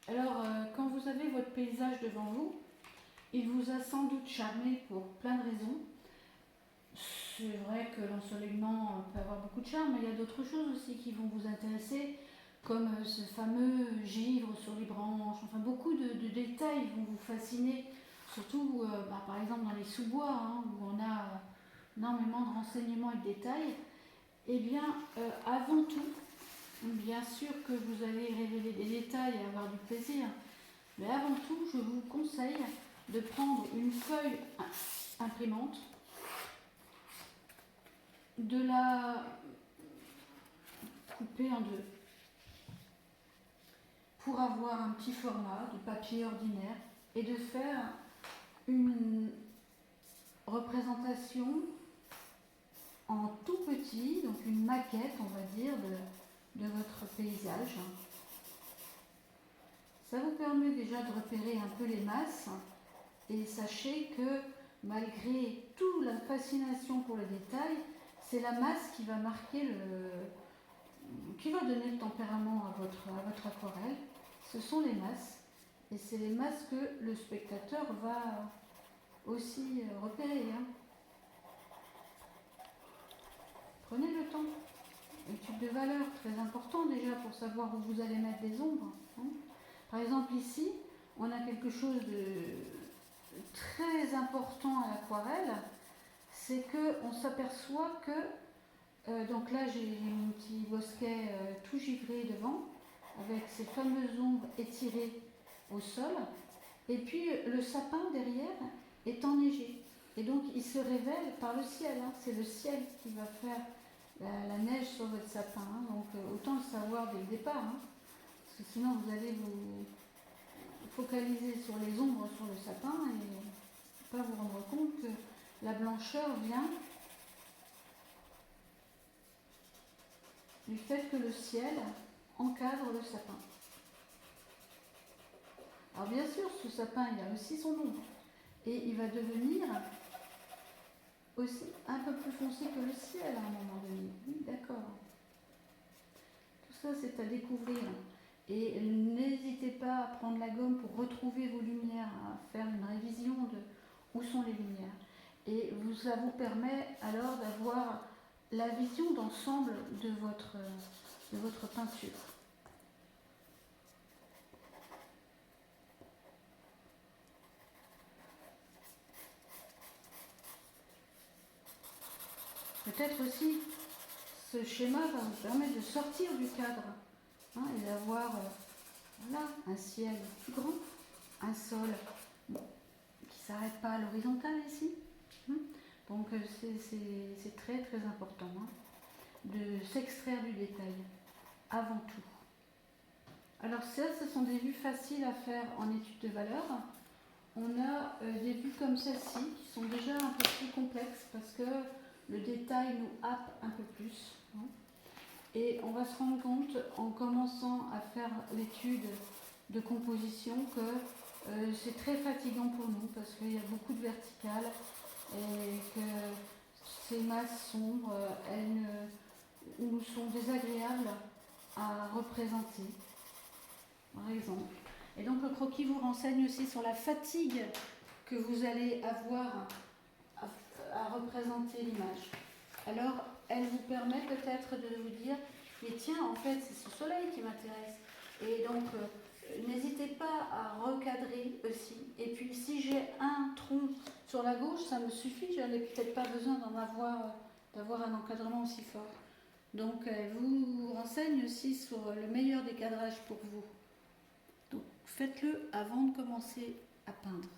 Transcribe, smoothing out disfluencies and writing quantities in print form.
Alors, quand vous avez votre paysage devant vous, il vous a sans doute charmé pour plein de raisons. C'est vrai que l'ensoleillement peut avoir beaucoup de charme, mais il y a d'autres choses aussi qui vont vous intéresser, comme ce fameux givre sur les branches. Enfin, beaucoup de détails vont vous fasciner, surtout par exemple dans les sous-bois, hein, où on a énormément de renseignements et de détails. Eh bien, avant tout, bien sûr que vous allez révéler des détails et avoir du plaisir, mais avant tout, je vous conseille de prendre une feuille imprimante, de la couper en deux pour avoir un petit format de papier ordinaire et de faire une représentation en tout petit, donc une maquette, on va dire, de votre paysage. Ça vous permet déjà de repérer un peu les masses, et sachez que malgré toute la fascination pour le détail, c'est la masse qui va marquer qui va donner le tempérament à votre aquarelle. Ce sont les masses, et c'est les masses que le spectateur va aussi repérer. Hein. Prenez le temps. Étude de valeur, très important déjà pour savoir où vous allez mettre des ombres. Hein. Par exemple ici, on a quelque chose de très important à l'aquarelle, c'est qu'on s'aperçoit que, donc là j'ai mon petit bosquet tout givré devant, avec ces fameuses ombres étirées au sol, et puis le sapin derrière est enneigé. Et donc il se révèle par le ciel, hein. C'est le ciel qui va faire la neige sur votre sapin, hein. Donc autant le savoir dès le départ, hein. Parce que sinon vous allez vous focaliser sur les ombres sur le sapin et pas vous rendre compte que la blancheur vient du fait que le ciel encadre le sapin. Alors bien sûr, ce sapin, il a aussi son ombre. Et il va devenir aussi un peu plus foncé que le ciel à un moment donné. Oui, d'accord. Tout ça, c'est à découvrir. Et n'hésitez pas à prendre la gomme pour retrouver vos lumières, à faire une révision de où sont les lumières. Et ça vous permet alors d'avoir la vision d'ensemble de votre peinture. Peut-être aussi, ce schéma va vous permettre de sortir du cadre, hein, et d'avoir voilà, un ciel plus grand, un sol qui ne s'arrête pas à l'horizontale ici. Hein. Donc c'est très très important, hein, de s'extraire du détail avant tout. Alors ça, ce sont des vues faciles à faire en étude de valeur. On a des vues comme celle-ci qui sont déjà un peu plus complexes parce que le détail nous happe un peu plus. Hein. Et on va se rendre compte en commençant à faire l'étude de composition que c'est très fatigant pour nous parce qu'il y a beaucoup de verticales et que ces masses sombres, elles nous sont désagréables à représenter, par exemple. Et donc le croquis vous renseigne aussi sur la fatigue que vous allez avoir à représenter l'image. Alors, elle vous permet peut-être de vous dire, mais tiens, en fait, c'est ce soleil qui m'intéresse. Et donc, n'hésitez pas à recadrer aussi. Et puis, si j'ai un tronc sur la gauche, ça me suffit. Je n'ai peut-être pas besoin d'avoir un encadrement aussi fort. Donc, elle vous renseigne aussi sur le meilleur des cadrages pour vous. Donc, faites-le avant de commencer à peindre.